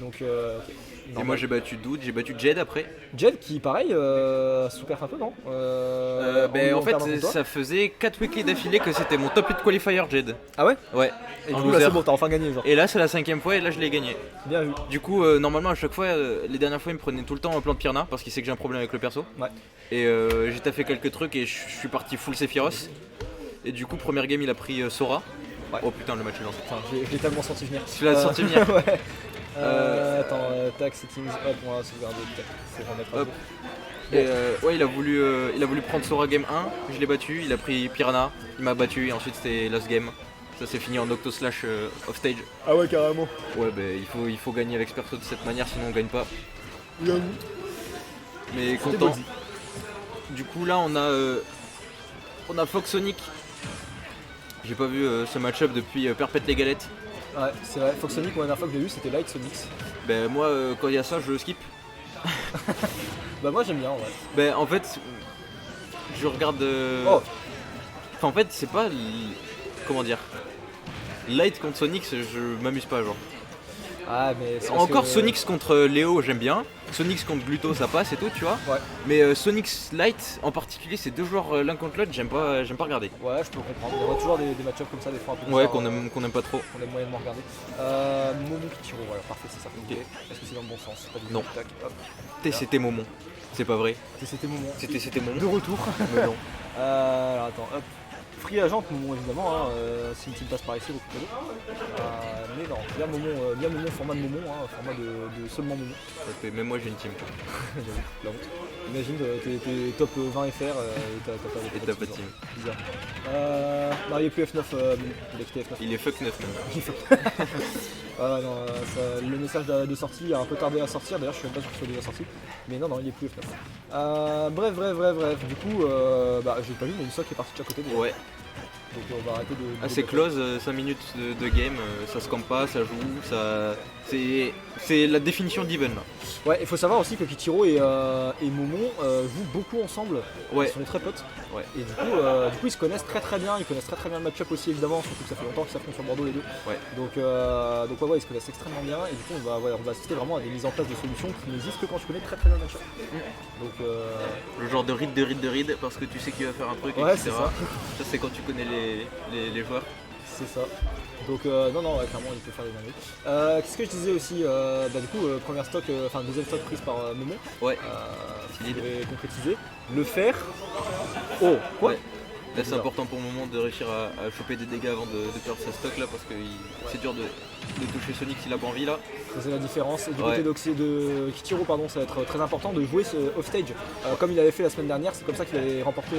Donc, ok. Et Normal. moi j'ai battu Dude, j'ai battu Jed après. Jed qui, pareil, super un peu, non En perdant fait, contre toi. ça faisait 4 weekly d'affilée que c'était mon top 8 qualifier Jed. Ah ouais. Ouais, Et en du coup, là, loser. c'est bon, t'as enfin gagné, genre. Et là, c'est la 5ème fois et là, je l'ai gagné. Bien vu. Du coup, normalement, à chaque fois, les dernières fois, il me prenait tout le temps en plan de Piranha parce qu'il sait que j'ai un problème avec le perso. Ouais. Et j'ai taffé quelques trucs et je suis parti full Sephiroth. Et du coup, première game, il a pris Sora. Ouais. Oh putain, le match est lancé. Enfin, je l'ai tellement senti venir. Tu l'as senti venir. Ouais. Attends, tac, settings, hop, on va sauvegarder, tac, faut remettre à Hop. jour. Et ouais, il a voulu prendre Sora game 1, je l'ai battu, il a pris Piranha, il m'a battu et ensuite c'était last game. Ça s'est fini en Octo Slash off stage. Ah ouais, carrément. Ouais, bah il faut gagner avec ce perso de cette manière, sinon on gagne pas. Bien vu. Mais C'était content. body. Du coup là on a Fox Sonic. J'ai pas vu ce match-up depuis Perpète les Galettes. Ouais, c'est vrai. Fox Sonic, la dernière fois que je l'ai vu, c'était Light Sonics. Ben moi quand il y a ça je skip. Bah, moi j'aime bien, ouais. Ben en fait je regarde. Oh, Enfin en fait c'est pas. Comment dire. Light contre Sonic, je m'amuse pas genre. ah, mais c'est parce Encore que- Sonic contre Léo j'aime bien. Sonic contre Gluto ça passe et tout tu vois. Ouais. Mais Sonic Light en particulier ces deux joueurs l'un contre l'autre j'aime pas regarder. Ouais, je peux comprendre. On voit toujours des match-ups comme ça, des fois un peu Ouais bizarres, qu'on aime pas trop. qu'on aime moyennement regarder. Momo Kichiro, voilà, parfait, c'est ça qu'on voulait. Est-ce que c'est dans le bon sens? Pas du tout. Non. Tac, hop. C'était Momon. C'est pas vrai. C'était Momo. C'était Momon. De retour. Mais non. Alors attends, hop. Free Agent, Momo évidemment, hein, si une team passe par ici, beaucoup de mais non, bien Momo, format de Momo, hein, format de seulement Momo. Même moi j'ai une team. J'avoue, la honte. Imagine, t'es top 20 FR et t'as pas Et t'as pas de team. Bizarre. Non, il est plus F9, il a quitté F9. Il est fuck 9 même. Ah non, le message de sortie a un peu tardé à sortir, d'ailleurs je suis même pas sûr qu'il soit déjà sorti. Mais non, il est plus F9. Bref. Du coup, j'ai pas vu, mais Usopp est parti de chaque côté. Ouais. Donc on va arrêter de. Assez close, 5 minutes de game, ça se campe pas, ça joue, ça. C'est la définition d'Even là. Ouais, il faut savoir aussi que Kichiro et Momon jouent beaucoup ensemble. Ouais. Ils sont des très potes. Ouais. Et du coup, ils se connaissent très bien. Ils connaissent très bien le match-up aussi évidemment, surtout que ça fait longtemps qu'ils s'affrontent sur Bordeaux les deux. Ouais. Donc ouais, ils se connaissent extrêmement bien. Et du coup, on va assister vraiment à des mises en place de solutions qui n'existent que quand tu connais très bien le match-up. Donc Le genre de read parce que tu sais qu'il va faire un truc, ouais, etc. c'est ça. Ça c'est quand tu connais les joueurs. C'est ça. Donc non, ouais, clairement il peut faire des dingueries. Qu'est-ce que je disais aussi du coup, première stock, deuxième stock prise par Momo. Ouais. Je vais concrétiser. Le faire. Oh, quoi Ouais. Là c'est important pour le moment de réussir à choper des dégâts avant de perdre sa stock là parce que c'est dur de toucher Sonic s'il a pas envie là. Ça, c'est la différence. Et du Ouais. côté de Kichiro, pardon, ça va être très important de jouer ce off-stage. Comme il avait fait la semaine dernière, c'est comme ça qu'il avait remporté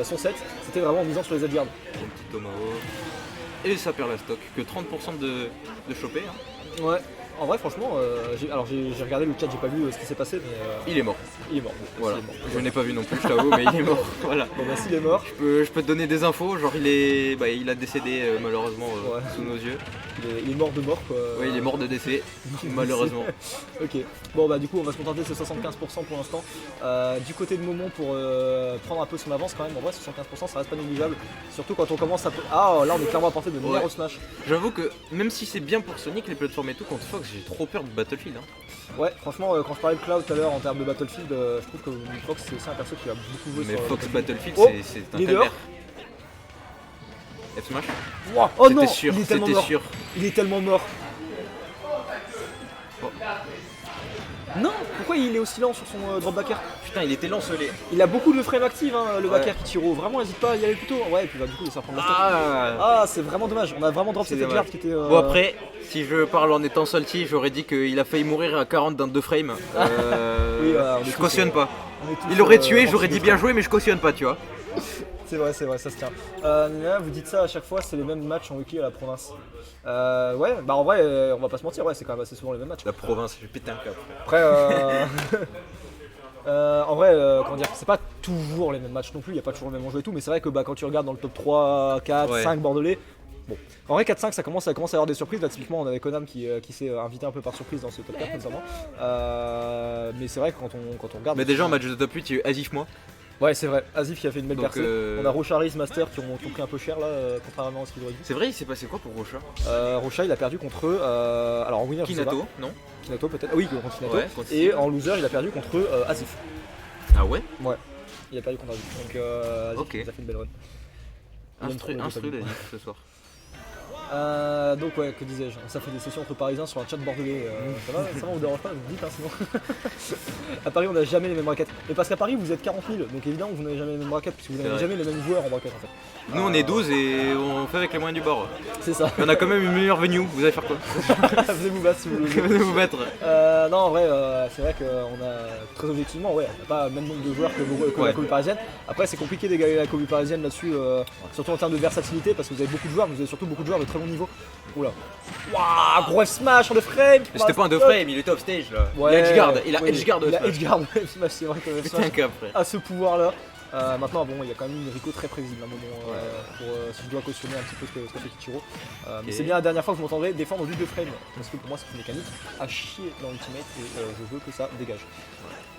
son set. C'était vraiment en misant sur les adverdes. Son petit Tomahawk. Et ça perd la stock, que 30% de choper. Hein. Ouais. En vrai, franchement, j'ai regardé le chat, j'ai pas vu ce qui s'est passé, mais Il est mort. il est mort. Voilà. S'il est mort. Je n'ai pas vu non plus, je t'avoue, mais il est mort. Voilà. Bon, bah, s'il est mort, Je peux te donner des infos, genre il a décédé malheureusement Ouais. sous nos yeux. il est mort de mort quoi. Ouais, il est mort de décès, malheureusement. Ok, bon bah du coup on va se contenter de ces 75% pour l'instant. Du côté de Momon pour prendre un peu son avance quand même, en vrai 75% ça reste pas négligeable. Surtout quand on commence à... Ah là on est clairement à portée de meilleur Ouais. au Smash. J'avoue que même si c'est bien pour Sonic, les plateformes et tout, contre Fox, j'ai trop peur de Battlefield. Hein. Ouais, franchement quand je parlais de Cloud tout à l'heure en termes de Battlefield, je trouve que Fox c'est aussi un perso qui a beaucoup joué Mais sur Fox Battlefield, Oh, c'est un il est calvaire. dehors. F Smash Wow. Oh non, C'était sûr, il est tellement c'était mort. sûr. Il est tellement mort. Oh. Non, pourquoi il est aussi lent sur son drop backer? Putain, il était lancelé. Il a beaucoup de frame active hein, le Ouais. backer Kichiro, vraiment n'hésite pas à y aller plus tôt. Ouais, et puis bah, du coup il va reprendre la stock. Ah. Ah, c'est vraiment dommage, on a vraiment drop C'est cette dommage. edgelord qui était. Bon après, si je parle en étant salty, j'aurais dit qu'il a failli mourir à 40 d'un 2 frames. Oui, on est je tous, cautionne pas. on est tous, Il aurait tué, en j'aurais dessous dit de bien joué, mais je cautionne pas, tu vois. C'est vrai, ça se tient. Là, vous dites ça à chaque fois, c'est les mêmes matchs en weekly à la province. Ouais, bah en vrai, on va pas se mentir, ouais, c'est quand même assez souvent les mêmes matchs. La province, j'ai pété un câble. Après, en vrai, comment dire, c'est pas toujours les mêmes matchs non plus, il y a pas toujours le même enjeu et tout, mais c'est vrai que bah, quand tu regardes dans le top 3, 4, Ouais. 5 bordelais, bon. En vrai, 4-5, ça commence à avoir des surprises. Là, typiquement, on avait Konam qui s'est invité un peu par surprise dans ce top 4 notamment. Mais c'est vrai que quand on regarde. Mais déjà en match de top 8, il y a eu Asif moi. Ouais, c'est vrai. Asif qui a fait une belle Donc, percée. On a Rocharis Master qui ont pris un peu cher là, contrairement à ce qu'ils auraient dit. C'est vrai, il s'est passé quoi pour Rocha? Rocha il a perdu contre eux. Alors en winner, je sais pas. Kinato, non? Kinato peut-être. Ah oui, contre Kinato. Ouais, contre Et en loser, il a perdu contre Asif. Ah ouais? Ouais. Il a perdu contre Asif. Donc Asif Ok. il a fait une belle run. Il aime trop le Instru Dota. d'Azif ce soir. Donc ouais, que disais-je, ça fait des sessions entre Parisiens sur un chat bordelais. Ça va, on vous dérange pas, vous me dites hein, sinon. À Paris on n'a jamais les mêmes raquettes. Mais parce qu'à Paris vous êtes 40 000, donc évidemment vous n'avez jamais les mêmes raquettes, puisque vous n'avez vrai. jamais les mêmes joueurs en raquette en fait. Nous on est 12 et on fait avec les moyens du bord. C'est ça. On a quand même une meilleure venue, vous allez faire quoi? Venez vous battre si vous le voulez. Venez vous battre. Non en vrai c'est vrai qu'on a très objectivement ouais, on n'a pas le même nombre de joueurs que la Ouais. Cobu parisienne. Après c'est compliqué d'égaler la Cobu parisienne là-dessus, surtout en termes de versatilité parce que vous avez beaucoup de joueurs, mais vous avez surtout beaucoup de joueurs de très bon niveau. Oula. Waouh, gros smash sur le frame. C'était pas un 2 frame, il était off stage là. Ouais, il a edgeguard, il a ouais, edgeguard il a Smash. edgeguard wave smash, c'est vrai que wave C'était un smash cap frère. a ce pouvoir là. Maintenant bon il y a quand même une Rico très prévisible à un moment pour, si je dois cautionner un petit peu ce que fait Kichiro. Mais c'est bien la dernière fois que vous m'entendrez défendre du 2 frame parce que pour moi c'est une mécanique à chier dans l'ultimate et je veux que ça dégage.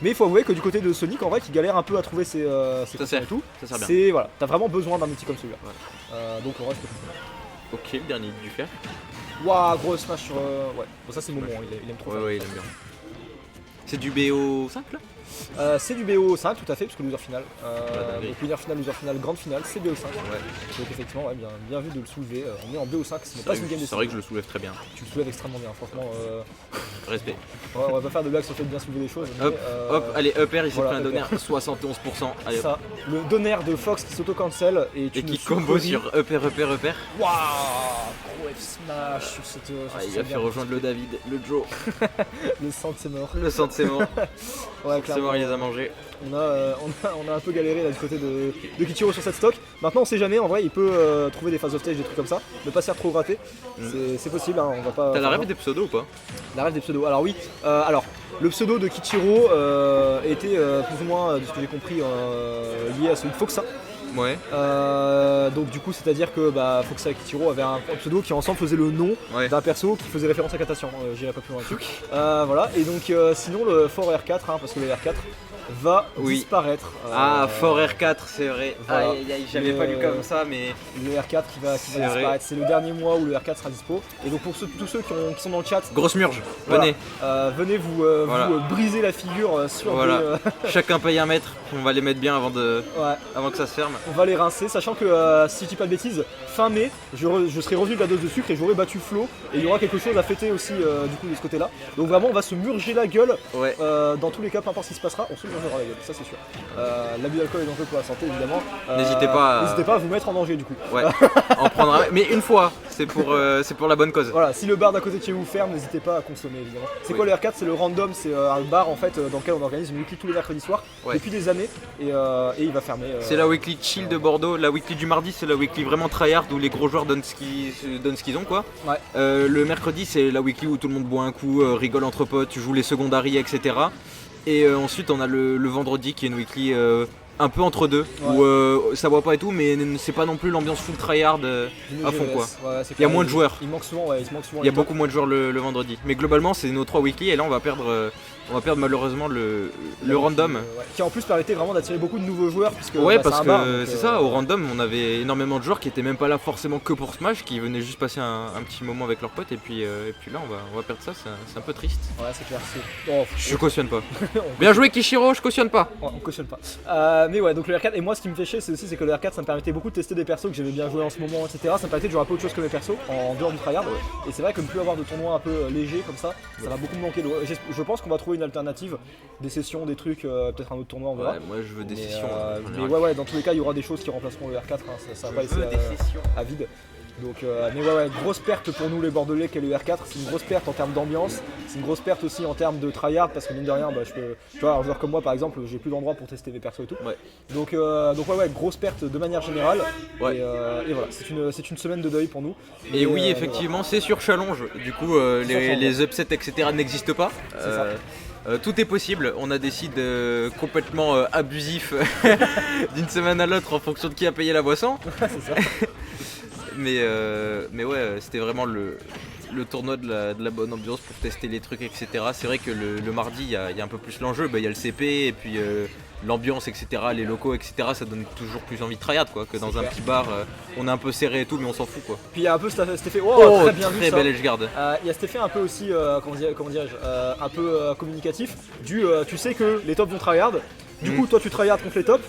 Mais il faut avouer que du côté de Sonic en vrai qui galère un peu à trouver ses combos et tout, Ça sert bien. c'est voilà, t'as vraiment besoin d'un outil comme celui-là. Donc on reste. Ok, le dernier du fer. Waouh, gros smash sur. Ouais, bon, ça c'est Momo, hein, il aime trop Ouais, faire. ouais, il aime bien. C'est du BO5 là? C'est du BO5 tout à fait, parce que loser final. dinguerie. Donc loser final, grande finale, c'est BO5. Ouais. Donc effectivement, ouais, bien vu de le soulever. On est en BO5, ce n'est pas une game C'est vrai que je le soulève très bien. Tu le soulèves extrêmement bien, franchement. Respect. On va pas faire de blagues sur le fait de bien soulever les choses. Mais, Hop, allez, upper, il s'est voilà, pris un donner upper. 71%. Allez, hop. Ça, le donner de Fox qui s'auto-cancel et Et qui combo sur upper. Waouh, gros F smash sur cette. Ah, il a fait rejoindre le David, le Joe. Le sang de ses morts. Le sang de ses morts. Ouais, C'est clairement. mort, il les a mangés. On a un peu galéré là du côté de Kichiro sur cette stock. Maintenant on sait jamais, en vrai il peut trouver des phases of stage, des trucs comme ça, ne pas se faire trop gratter. C'est possible, hein, on va pas. T'as la rêve des pseudos ou pas? La rêve des pseudos. Alors oui, alors le pseudo de Kichiro était plus ou moins, de ce que j'ai compris, lié à celui de Foxa. Ouais. Donc du coup c'est à dire que Foxa et Kichiro avaient un pseudo qui ensemble faisait le nom Ouais. d'un perso qui faisait référence à Katation. J'irai pas plus loin là-dessus. Voilà, et donc sinon le fort R4, hein, parce que le R4 va Oui. disparaître. Ah, Fort R4, c'est vrai. voilà. Aïe aïe aïe, j'avais pas lu comme ça, mais. Le R4 qui va C'est vrai. disparaître, c'est le dernier mois où le R4 sera dispo. Et donc pour tous ceux qui sont dans le chat, Grosse murge, voilà, venez. venez vous Voilà. briser la figure sur Voilà. des, Chacun paye 1 mètre, on va les mettre bien ouais, avant que ça se ferme. on va les rincer, sachant que si je dis pas de bêtises, fin mai, je serai revenu de la dose de sucre et j'aurai battu Flo. Et il y aura quelque chose à fêter aussi du coup de ce côté-là. Donc vraiment on va se murger la gueule. Ouais. Dans tous les cas, peu importe ce qui se passera, on se murgera la gueule, ça c'est sûr. L'abus d'alcool est dangereux pour la santé évidemment. N'hésitez pas à- N'hésitez pas à vous mettre en danger du coup. Ouais, on prendra. Mais une fois, c'est pour la bonne cause. Voilà, si le bar d'à côté de chez vous ferme, n'hésitez pas à consommer évidemment. C'est Oui. quoi le R4? C'est le random, c'est un bar en fait dans lequel on organise une weekly tous les mercredis soirs Ouais. depuis des années et il va fermer. C'est la weekly chill de Bordeaux. La weekly du mardi, c'est la weekly vraiment tryhard où les gros joueurs donnent ce qu'ils ont quoi. Ouais. Le mercredi, c'est la weekly où tout le monde boit un coup, rigole entre potes, tu joues les secondaries, etc. Et ensuite, on a le vendredi qui est une weekly un peu entre deux, Ouais. où ça boit pas et tout, mais c'est pas non plus l'ambiance full tryhard D'une à fond GVS. quoi. Ouais, c'est Il y a clair, moins de joueurs. Il manque souvent, ouais, il manque souvent. Il y a les beaucoup moins de joueurs le vendredi. Mais globalement, c'est nos 3 weekly et là, on va perdre malheureusement le top. random. Ouais. Qui en plus permettait vraiment d'attirer beaucoup de nouveaux joueurs puisque Ouais, c'est parce un bar, que donc, c'est ça, au random, on avait énormément de joueurs qui étaient même pas là forcément que pour Smash, qui venaient juste passer un petit moment avec leurs potes, et puis là, on va perdre ça, c'est un peu triste. Ouais, c'est clair. Oh, Je cautionne pas. on- Bien joué Kishiro, je cautionne pas. on cautionne pas. Mais ouais, donc le R4, et moi ce qui me fait chier, c'est que le R4 ça me permettait beaucoup de tester des persos que j'aimais bien jouer en ce moment, etc. Ça me permettait de jouer un peu autre chose que mes persos en dehors du tryhard. Et c'est vrai que ne plus avoir de tournois un peu légers comme ça va beaucoup me manquer. Donc, je pense qu'on va trouver une alternative, des sessions, des trucs, peut-être un autre tournoi, on verra. Ouais, moi je veux des Mais, sessions. en mais général. ouais, dans tous les cas, il y aura des choses qui remplaceront le R4, hein, ça va pas laisser sessions. à vide. Donc, mais ouais, grosse perte pour nous les Bordelais qu'est le R4. C'est une grosse perte en termes d'ambiance, c'est une grosse perte aussi en termes de tryhard parce que mine de rien, tu vois, un joueur comme moi par exemple, j'ai plus d'endroit pour tester mes persos et tout. Ouais. Donc ouais, grosse perte de manière générale. Ouais. Et voilà, c'est une semaine de deuil pour nous. Et Mais, oui, effectivement, c'est sur challenge. Du coup, Sur challenge. les upsets, etc. n'existent pas. C'est ça. Tout est possible, on a des seeds complètement abusifs d'une semaine à l'autre en fonction de qui a payé la boisson. Voilà, c'est ça. Mais ouais, c'était vraiment le tournoi de la bonne ambiance pour tester les trucs, etc. C'est vrai que le mardi, il y a un peu plus l'enjeu. Il y a le CP et puis l'ambiance, etc. Les locaux, etc. Ça donne toujours plus envie de tryhard quoi, que dans un petit bar. On est un peu serré et tout, mais on s'en fout quoi. Puis il y a un peu cet effet. Oh, très bien vu très ça. belle edgeguard. Il y a cet effet un peu aussi, comment dirais-je, un peu communicatif. Tu sais que les tops vont tryhard. Du coup, toi tu tryhard contre les tops.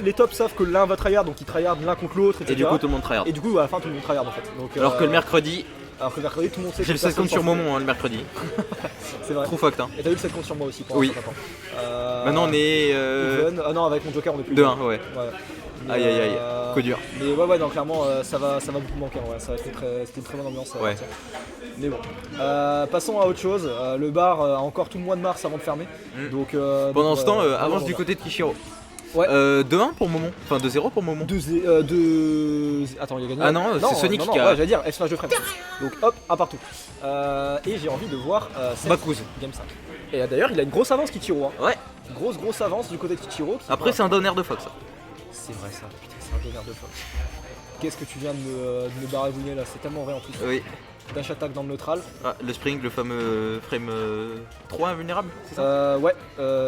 Les tops savent que l'un va tryhard, donc ils tryhard l'un contre l'autre, etc. Et du coup, tout le monde tryhard. Et du coup, à la fin, tout le monde tryhard en fait. Donc, Alors que le mercredi, tout le monde sait que j'ai le 7 compte sur Momon le mercredi. C'est vrai. Trop fucked hein. Et t'as eu le 7 compte sur moi aussi pour Oui. un certain temps. Maintenant on est Even. Ah non, avec mon Joker on est plus 2-1, ouais. Mais, Aïe aïe aïe, coup dur. Mais ouais, non, clairement, ça va beaucoup manquer. Ouais. C'était une très bonne ambiance. Ouais. Mais bon. Passons à autre chose. Le bar a encore tout le mois de mars avant de fermer. Donc, pendant ce temps, avance du côté de Kishiro. Ouais. 2-1 pour Momon, enfin 2-0 pour Momon. Attends, il a gagné. Ah non, c'est Sonic qui a. Ouais, j'allais dire F-Smash de frame. Donc hop, un partout. Et j'ai envie de voir Bakuz. Game 5. Et d'ailleurs, il a une grosse avance Kichiro. Hein. Ouais. Grosse avance du côté de Kichiro. Après, c'est un donner de Fox. C'est vrai ça, putain, c'est un donneur de Fox. Qu'est-ce que tu viens de me baragouiner là, c'est tellement vrai en plus. Oui. Dash attack dans le neutral. Ah, le spring, le fameux frame 3 invulnérable, c'est ça Ouais,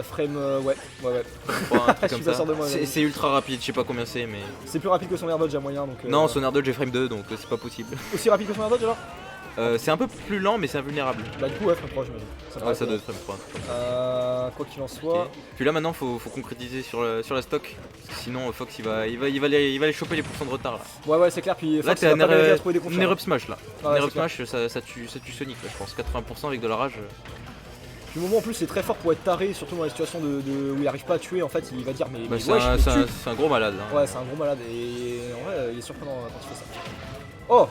frame, ouais. Un truc Je suis comme pas ça. sûr de moi. C'est ultra rapide, je sais pas combien c'est, mais. C'est plus rapide que son air dodge à moyen donc. Non, son air dodge est frame 2, donc c'est pas possible. Aussi rapide que son air dodge alors C'est un peu plus lent, mais c'est invulnérable. Bah, du coup, ouais, frame 3, j'imagine. Ouais, ça doit être frame 3. Quoi qu'il en soit. Ok. Puis là, maintenant, faut concrétiser sur la stock. Parce que sinon, Fox il va aller choper les pourcents de retard là. Ouais, c'est clair. Puis Là, Fox, t'es il va pas galérer à trouver des un confirmes. Erupt Smash là. Ah ouais, Un Erupt c'est Smash, ça tue Sonic là, je pense. 80% avec de la rage. Du moment en plus, c'est très fort pour être taré, surtout dans les situations où il arrive pas à tuer. En fait, il va dire, mais C'est wesh, mais tue. un gros malade. Hein. Ouais, c'est un gros malade et en vrai, il est surprenant quand il fait ça. Oh,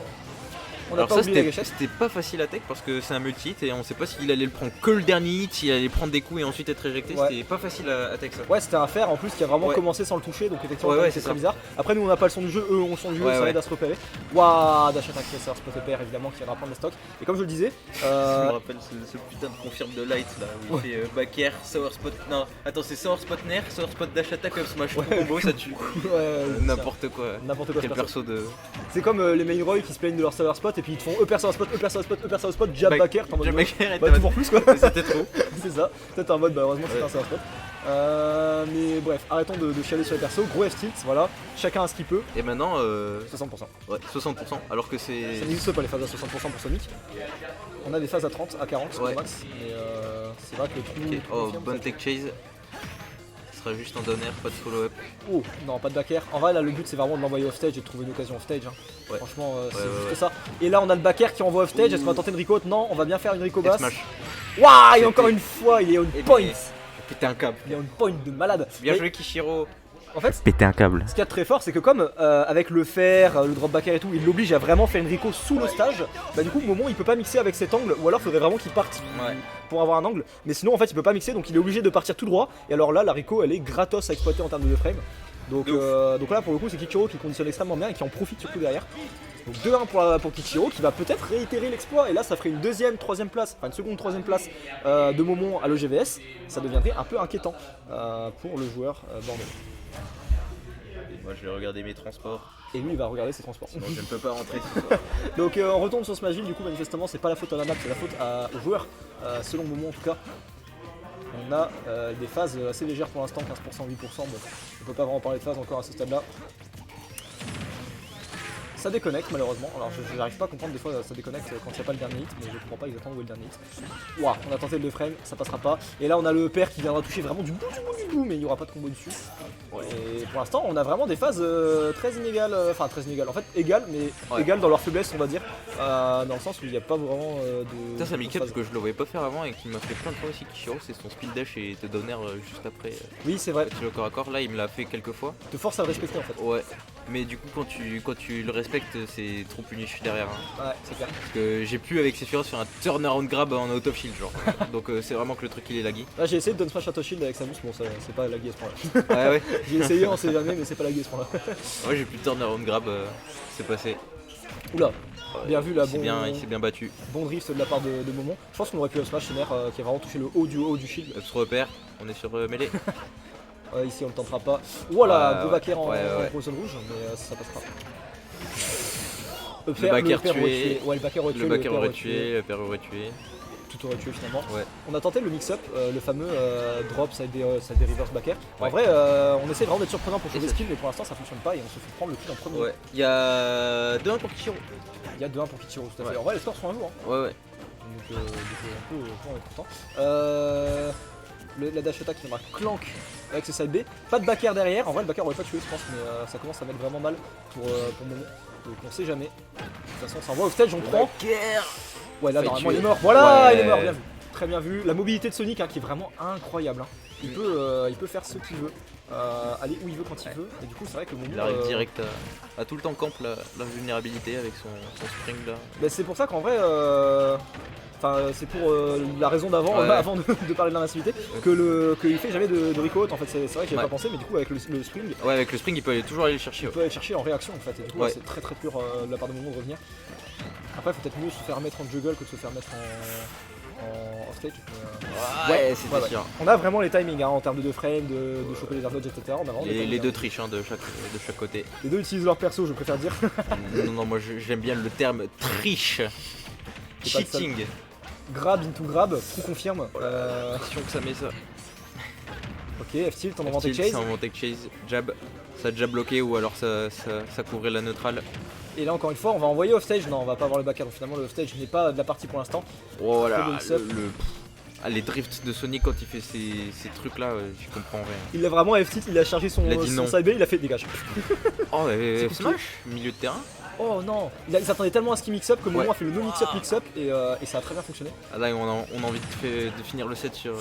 on a Alors pas ça oublié la gâchette. c'était pas facile à tech parce que c'est un multi-hit et on sait pas s'il allait le prendre que le dernier hit, s'il allait prendre des coups et ensuite être éjecté, Ouais. c'était pas facile à tech ça. Ouais, c'était un fer en plus qui a vraiment Ouais. commencé sans le toucher, donc effectivement Ouais, c'est c'est très ça. bizarre. Après, nous on n'a pas le son du jeu, eux ont le son du jeu, Ouais, ça ouais. aide à se repérer. Waouh, Dash attack ça spot EPR évidemment qui va prendre le stock. Et comme je le disais, Je me rappelle ce putain de confirme de light là où il fait back air, sour spot. Non, attends, c'est sour spot nair, sour spot dash attack, up smash, tout combo, ça tue. N'importe quoi. N'importe quoi. Quel ce perso de. C'est comme les main Roy qui se plaignent de leur sour spot et puis ils te font EPR sour spot, EPR sour spot, EPR sour spot, jab back air, t'es en mode Jab back air et bah t'as- toujours plus quoi. C'était trop. C'est ça, peut-être en mode bah heureusement c'est un sour spot. Mais bref, arrêtons de chialer sur les persos, gros F-tilt, voilà, chacun a ce qu'il peut, Et maintenant, 60%. ouais, 60%, alors que c'est. Ça n'existe pas les phases à 60% pour Sonic. On a des phases à 30, à 40 Ouais. au max, mais c'est vrai que le trou. Ok. Oh, bonne tech chase. Ce sera juste un donner, pas de follow-up. Oh, non, pas de back air. En vrai, là, le but c'est vraiment de l'envoyer off stage et de trouver une occasion off stage. Hein. Ouais. Franchement, c'est Ouais, juste ouais. ça. Et là, on a le back air qui envoie off stage. Est-ce qu'on va tenter une Rico? Non, on va bien faire une Rico basse. Smash. Waouh, et C'était- encore une fois, il est on Et point. mais- Péter un câble. Il est on point de malade. Bien Et joué Kishiro. En fait, Péter un câble. ce qu'il y a de très fort, c'est que comme avec le fer, le drop back air et tout, il l'oblige à vraiment faire une Rico sous le stage, bah du coup, Momon il peut pas mixer avec cet angle, ou alors faudrait vraiment qu'il parte Ouais. pour avoir un angle, mais sinon en fait il peut pas mixer donc il est obligé de partir tout droit, et alors là la Rico elle est gratos à exploiter en termes de frame. Donc, De ouf. donc là pour le coup c'est Kichiro qui conditionne extrêmement bien et qui en profite surtout derrière. Donc 2-1 pour Kichiro qui va peut-être réitérer l'exploit, et là ça ferait une deuxième, troisième place, enfin une seconde, troisième place de Momon à l'EGVS, ça deviendrait un peu inquiétant pour le joueur bordelais. Moi je vais regarder mes transports. Et lui il va regarder ses transports. Sinon je ne peux pas rentrer ce soir. Donc on retourne sur Smashville, du coup manifestement c'est pas la faute à la map, c'est la faute aux joueurs, selon Momon en tout cas. On a des phases assez légères pour l'instant, 15%, 8%, bon, on peut pas vraiment parler de phase encore à ce stade là. Ça déconnecte malheureusement, alors je n'arrive pas à comprendre des fois ça déconnecte quand il n'y a pas le dernier hit, mais je comprends pas exactement où est le dernier hit. Ouah, on a tenté le 2 frame, ça passera pas. Et là on a le père qui viendra toucher vraiment du bout, mais il n'y aura pas de combo dessus. Et pour l'instant on a vraiment des phases très inégales, enfin très inégales, en fait égales, mais Ouais. égales dans leur faiblesse on va dire, dans le sens où il n'y a pas vraiment de... Ça, ça de m'inquiète phase. parce que je le voyais pas faire avant et qui m'a fait plein de fois aussi Kishiro, c'est son speed dash et te donner juste après. Oui c'est vrai, Quand tu le corps à corps, là il me l'a fait quelques fois. te force à le respecter en fait. Ouais, mais du coup quand tu le respectes, c'est trop punish derrière. Hein. Ouais, c'est clair. Parce que j'ai pu avec Sephiroth faire un turnaround grab en out of shield genre. Donc c'est vraiment que le truc il est laggy. Là j'ai essayé de down smash auto shield avec Samus, bon ça c'est pas lagué à ce point-là. Ouais ouais. J'ai essayé, on sait jamais, mais c'est pas lagué à ce point-là. Ouais j'ai pu turnaround grab, c'est passé. Oula, bien vu là, Il s'est bien battu. bon drift de la part de Momon. Je pense qu'on aurait pu up smash Sener qui a vraiment touché le haut du shield. Up se repère, on est sur mêlée. Ici on le tentera pas. Voilà, Ouais, gros backer en ouais. zone rouge, mais ça passera. backer tué. Ouais, le backer aurait tué. Le backer aurait tué, le père aurait tué. Tout aurait tué finalement. Ouais. On a tenté le mix-up, le fameux drop side des reverse backer. En Ouais. vrai, on essaie vraiment d'être surprenant pour choper des skills, mais pour l'instant ça fonctionne pas et on se fait prendre le kill en premier. Ouais. Il y a 2-1 pour Kichiro. Il y a 2-1 pour Kichiro, tout à fait. Ouais. En vrai, les scores sont à jour. Hein. Ouais. Donc on est content. La dash attack qui marque clank avec ce side B. Pas de backer derrière. En vrai, le backer aurait pas tué, je pense, mais ça commence à mettre vraiment mal pour Momo. Donc on sait jamais. De toute façon, on s'envoie au stage, on prend. Ouais, là, normalement, il est mort. Voilà, il est mort, bien vu. Très bien vu. La mobilité de Sonic qui est vraiment incroyable. Hein. Il peut faire ce qu'il veut. Aller où il veut quand il veut. Et du coup, c'est vrai que Momo. Il arrive direct à tout le temps camp la vulnérabilité avec son spring là. Bah, c'est pour ça qu'en vrai. Enfin, c'est pour la raison d'avant, avant de parler de l'invincibilité, qu'il fait jamais de recall en fait. C'est vrai que j'avais pas pensé, mais du coup, avec le spring. Ouais, avec le spring, il peut toujours aller le chercher. Il peut aller chercher en réaction en fait. Et du coup, c'est très dur de la part de Momo de revenir. Après, il faut peut-être mieux se faire mettre en juggle que de se faire mettre en off stage. Ouais, c'était sûr. On a vraiment les timings hein, en termes de frame, de choper les air dodge, etc. On a les deux triches hein, de chaque côté. Les deux utilisent leur perso, je préfère dire. non, moi j'aime bien le terme triche. Cheating. Grab into grab, trou confirme. Sûr que ça met ça. Ok, F-tilt, on inventé chase. C'est inventé chase, jab. Ça a déjà bloqué ou alors ça couvrait la neutrale. Et là encore une fois on va envoyer off stage, non on va pas avoir le backer donc finalement le off stage n'est pas de la partie pour l'instant. Oh voilà, les drifts de Sonic quand il fait ces trucs là, je comprends rien. Il a vraiment F-tilt, il a chargé son side B, il a fait dégage. Oh mais Smash, milieu de terrain. Oh non, il s'attendait tellement à ce qu'il mix-up que Momo a fait le no mix-up mix-up et ça a très bien fonctionné. Ah là on a envie de finir le set sur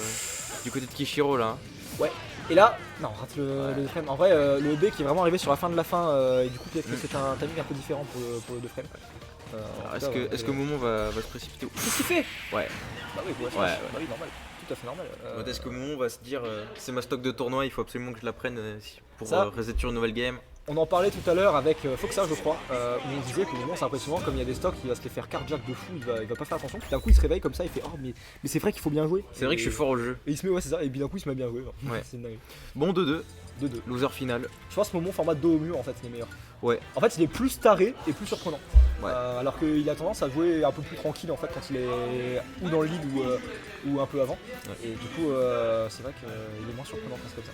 du côté de Kichiro là. Ouais. Et là, non, on rate le frame. En vrai, le B qui est vraiment arrivé sur la fin de la fin, et du coup peut-être que c'est un timing un peu différent pour le 2 frames. Est-ce que Momo va se précipiter? Qu'est-ce qu'il fait? Ouais. Bah oui, normal. Tout à fait normal. Est-ce que Momo va se dire c'est ma stock de tournoi, il faut absolument que je la prenne pour reset sur une nouvelle game? On en parlait tout à l'heure avec Foxa, je crois, où on disait que Momo c'est impressionnant, comme il y a des stocks, il va se les faire carjack de fou, il va pas faire attention, puis d'un coup il se réveille comme ça, il fait oh mais c'est vrai qu'il faut bien jouer. C'est vrai que je suis fort au jeu. Et il se met, ouais c'est ça, et puis d'un coup il se met bien jouer. Ouais. C'est une dinguerie. Bon 2-2. 2-2. Loser final. Je pense que Momo format dos au mur en fait il est meilleur. Ouais. En fait il est plus taré et plus surprenant. Ouais. Alors qu'il a tendance à jouer un peu plus tranquille en fait quand il est ou dans le lead ou un peu avant. Ouais. Et du coup c'est vrai qu'il est moins surprenant quand c'est comme ça.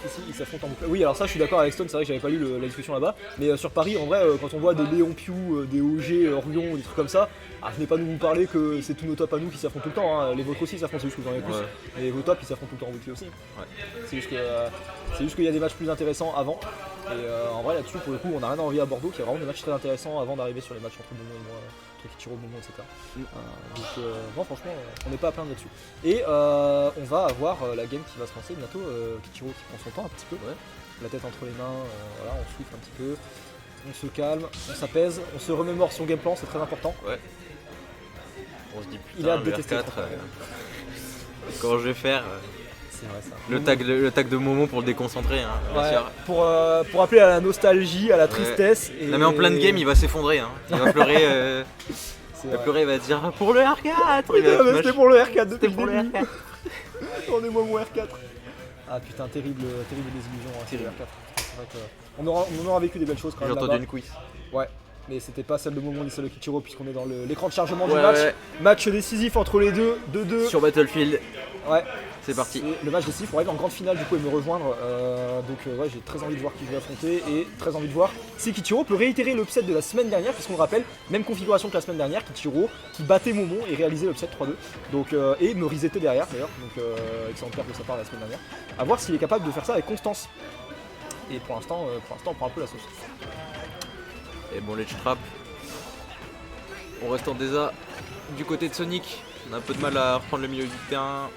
Ici, ils s'affrontent en boucle. Oui, alors ça, je suis d'accord avec Stone, c'est vrai que j'avais pas lu la discussion là-bas. Mais sur Paris, en vrai, quand on voit des Léon Piou, des OG, Ruyon, des trucs comme ça, venez pas nous parler que c'est tous nos tops à nous qui s'affrontent tout le temps. Hein. Les vôtres aussi s'affrontent, c'est juste que vous en avez plus. Ouais. Et vos tops, ils s'affrontent tout le temps en weekly aussi. Ouais. C'est juste qu'il y a des matchs plus intéressants avant. Et en vrai, là-dessus, pour le coup, on a rien à envier à Bordeaux, qui a vraiment des matchs très intéressants avant d'arriver sur les matchs entre Momo et moi. Kichiro, Momo, etc. Donc non, franchement, on n'est pas à plaindre là-dessus. Et on va avoir la game qui va se lancer bientôt. Kichiro qui prend son temps un petit peu, la tête entre les mains, voilà, on souffle un petit peu, on se calme, on s'apaise, on se remémore son game plan, c'est très important. Ouais. On se dit putain, il a détesté comment je vais faire C'est vrai ça. Le tag de Momo pour le déconcentrer. Hein, ouais, pour appeler à la nostalgie, à la tristesse. Ouais. Et... Non mais en pleine game il va s'effondrer. Hein. Il va pleurer. Il va pleurer, il va dire pour le R4. C'était pour le R4 depuis le début. On est moi mon R4. Ah putain, terrible désillusion hein, c'est le R4. C'est vrai que on aura vécu des belles choses quand même. J'ai entendu une quiz. Ouais. Mais c'était pas celle de Momo ni celle de Kichiro puisqu'on est dans l'écran de chargement du match. Ouais. Match décisif entre les deux, 2-2. Sur Battlefield. Ouais. C'est parti. Le match décisif, on arrive en grande finale du coup et me rejoindre. Donc ouais, j'ai très envie de voir qui je vais affronter et très envie de voir si Kichiro peut réitérer l'upset de la semaine dernière, puisqu'on rappelle, même configuration que la semaine dernière, Kichiro qui battait Momo et réalisait l'upset 3-2. Donc et me resetait derrière d'ailleurs, donc excellente perte de sa part la semaine dernière. À voir s'il est capable de faire ça avec constance. Et pour l'instant, on prend un peu la sauce. Et bon, ledge trap. On reste en désa du côté de Sonic. On a un peu de mal à reprendre le milieu du terrain.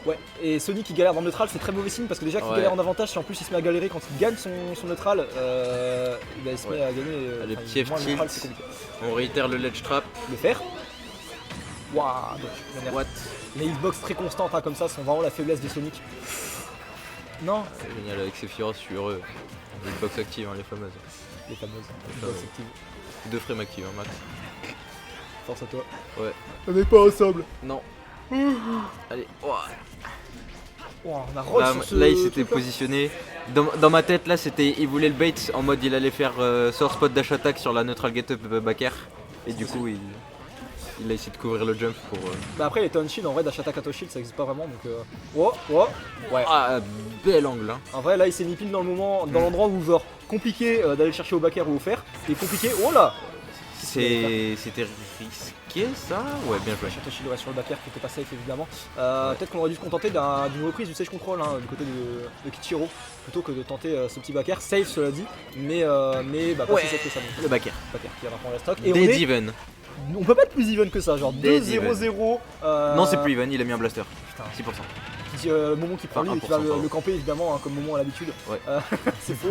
Ouais, et Sonic qui galère dans le neutral, c'est très mauvais signe parce que déjà qu'il galère en avantage, si en plus il se met à galérer quand il gagne son neutral, il se met à gagner. Le petit F-tilt. On réitère le ledge trap. Le faire. Waouh, what? Les hitbox très constantes hein, comme ça sont vraiment la faiblesse de Sonic. Non. C'est génial avec ces Fioros, je suis heureux. Les hitbox actives, hein, les fameuses. Les fameuses. Hitbox actives. 2 frames actives, hein, max. Force à toi. Ouais. On n'est pas ensemble. Non. Allez. Oh. Oh, on a roll Là, sur ce là, il s'était truc-là. positionné. Dans ma tête, là, il voulait le bait en mode il allait faire sort spot dash attack sur la neutral get up back air. Et du coup, il a essayé de couvrir le jump pour. Bah après les Town Shield en vrai dash attack à shield ça existe pas vraiment donc ouais. Ah, bel angle, hein. En vrai là il s'est mis pile dans le moment, dans l'endroit où genre compliqué d'aller le chercher au back air ou au fer et compliqué, oh là. C'était risqué ça. Ouais, bien joué. Shadow Shield ouais, sur le back air qui était pas safe évidemment. Peut-être qu'on aurait dû se contenter d'une reprise du Sage Control hein, du côté de Kichiro plutôt que de tenter ce petit back air, safe cela dit, mais bah pas Ouais. si safe que ça. Donc, Le back air. back air qui va prendre la stock. Et Dead on est even. on peut pas être plus even que ça, genre Dead 2-0-0. Non, c'est plus even, il a mis un blaster. Putain. 6%. Moment qui prend Enfin, lui et qui va 1%, le camper évidemment hein, comme Moment à l'habitude. Ouais. C'est faux.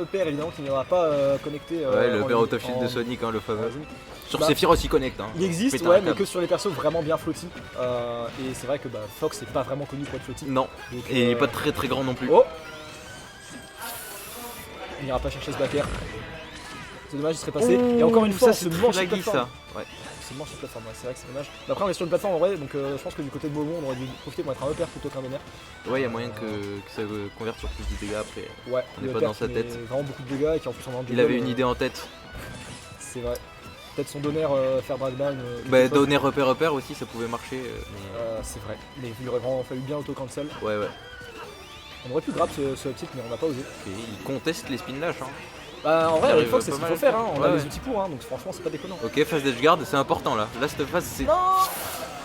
EPR évidemment qui n'ira pas connecté. Ouais, le en- pair out of shield en- de Sonic, hein, le fameux. en- Sur Bah, Sephiroth, il connecte. Hein. Il existe, Pétard ouais, un mais câble. que sur les persos vraiment bien flotti. Et c'est vrai que bah, Fox c'est pas vraiment connu pour être flotti. Non, Donc, et il est pas très très grand non plus. Oh Il n'ira pas chercher ce back air. C'est dommage, il serait passé. Et encore une fois, ça on se c'est mange très sur laggy plateforme. ça. Ouais. C'est mort sur une plateforme, ouais, c'est vrai que c'est dommage. Mais après on est sur une plateforme en vrai, donc je pense que du côté de Momo on aurait dû profiter pour être un EPR plutôt qu'un vénère. Ouais, il y a moyen que ça converte sur plus de dégâts après. Ouais, On est le pas EPR dans sa qui tête. met vraiment beaucoup de dégâts et qui en plus en a un Il juggle, avait une idée en tête. C'est vrai. Peut-être son donner faire drag down. Bah, donner repère aussi, ça pouvait marcher. Mais... C'est vrai, mais il aurait vraiment fallu bien auto-cancel. Ouais, ouais. On aurait pu grab ce uptick mais on n'a pas osé. Et il conteste les spin dash. Hein. Bah en vrai Il avec arrive Fox c'est pas ce qu'il mal faut à faire, hein. On faire. a Ouais, les ouais. outils pour, hein, donc franchement c'est pas déconnant. Ok, phase d'edge guard, c'est important là. Là, cette phase, c'est. Non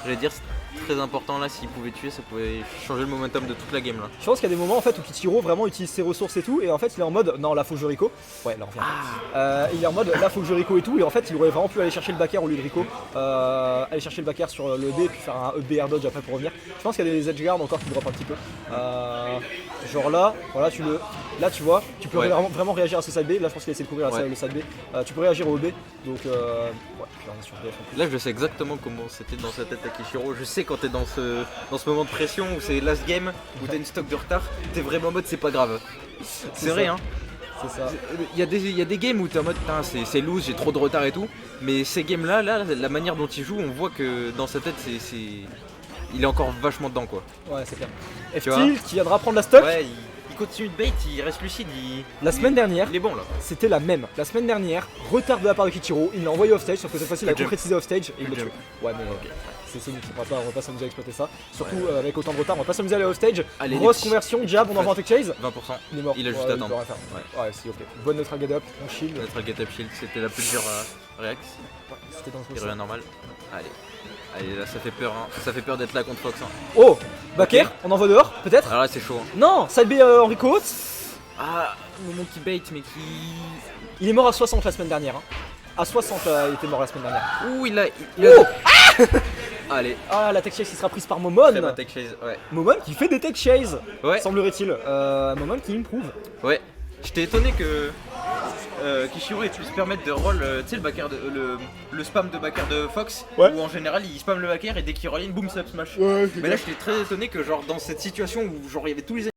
J'allais dire, c'est très important là. S'il pouvait tuer, ça pouvait changer le momentum de toute la game là. Je pense qu'il y a des moments en fait où Kichiro vraiment utilise ses ressources et tout, et en fait il est en mode non là faut que je Rico. Ouais là on revient. Il est en mode là faut que je Rico et tout, et en fait il aurait vraiment pu aller chercher le back air au lieu de Rico. Aller chercher le back air sur le EB et puis faire un EB air dodge après pour revenir. Je pense qu'il y a des edge guards encore qui drop un petit peu. Genre là, voilà là tu vois, tu peux Ouais. vraiment réagir à ce side B. Là je pense qu'il a essayé de couvrir Ouais. le side B. Tu peux réagir au EB, donc ouais, puis là, on est sur BF en plus. Là, je sais exactement comment c'était dans sa tête à Kishiro. Je sais quand t'es dans ce moment de pression où c'est last game, où t'as une stock de retard, t'es vraiment en mode c'est pas grave. C'est vrai, ça. hein. C'est ça. Il y a des games où t'es en mode putain, c'est loose, j'ai trop de retard et tout. Mais ces games là, la manière dont il joue, on voit que dans sa tête, il est encore vachement dedans quoi. Ouais c'est clair. Tu vois. F-Tilt qui viendra prendre la stock. Ouais, il continue de bait, il reste lucide. La semaine dernière, il est bon là. c'était la même. La semaine dernière, retard de la part de Kichiro, il l'a envoyé off stage, sauf que cette fois-ci il a Le jump. concrétisé off stage et il l'a Le tué. jump. Ouais, mais c'est Sonic, on va pas s'amuser à exploiter ça. Surtout avec autant de retard, on va pas s'amuser à aller off stage. Allez, les Grosse petits. conversion, jab, on envoie un tech chase. 20%. Il est mort. Il a juste Ouais, à attendre. peut rien faire. Ouais, si, ok. Bonne neutral get up, on shield. Notre get up shield, c'était la plus dure react. Ouais, c'était dans Il ce revient normal. Allez, là ça fait peur, hein. Ça fait peur d'être là contre Fox. Hein. Oh Back Ok. air, on envoie dehors, peut-être. Alors là c'est chaud. Hein. Non Side B Enrico Haute. Ah, moment qui bait, mais qui. Il est mort à 60 la semaine dernière. Hein. À 60, il était mort la semaine dernière. Ouh, il a. Allez, Ah, la tech chase qui sera prise par Momon. très bonne tech chase. Ouais. Momon qui fait des tech chases, Ouais, semblerait-il. Momon qui improve. ouais. J'étais étonné que Kishiro il puisse se permettre de roll, tu sais, le back air le spam de back air de Fox, Ouais. où en général il spam le back air et dès qu'il roll in, boom, ça smash. Ouais, Mais là j'étais très étonné que genre dans cette situation où genre il y avait tous les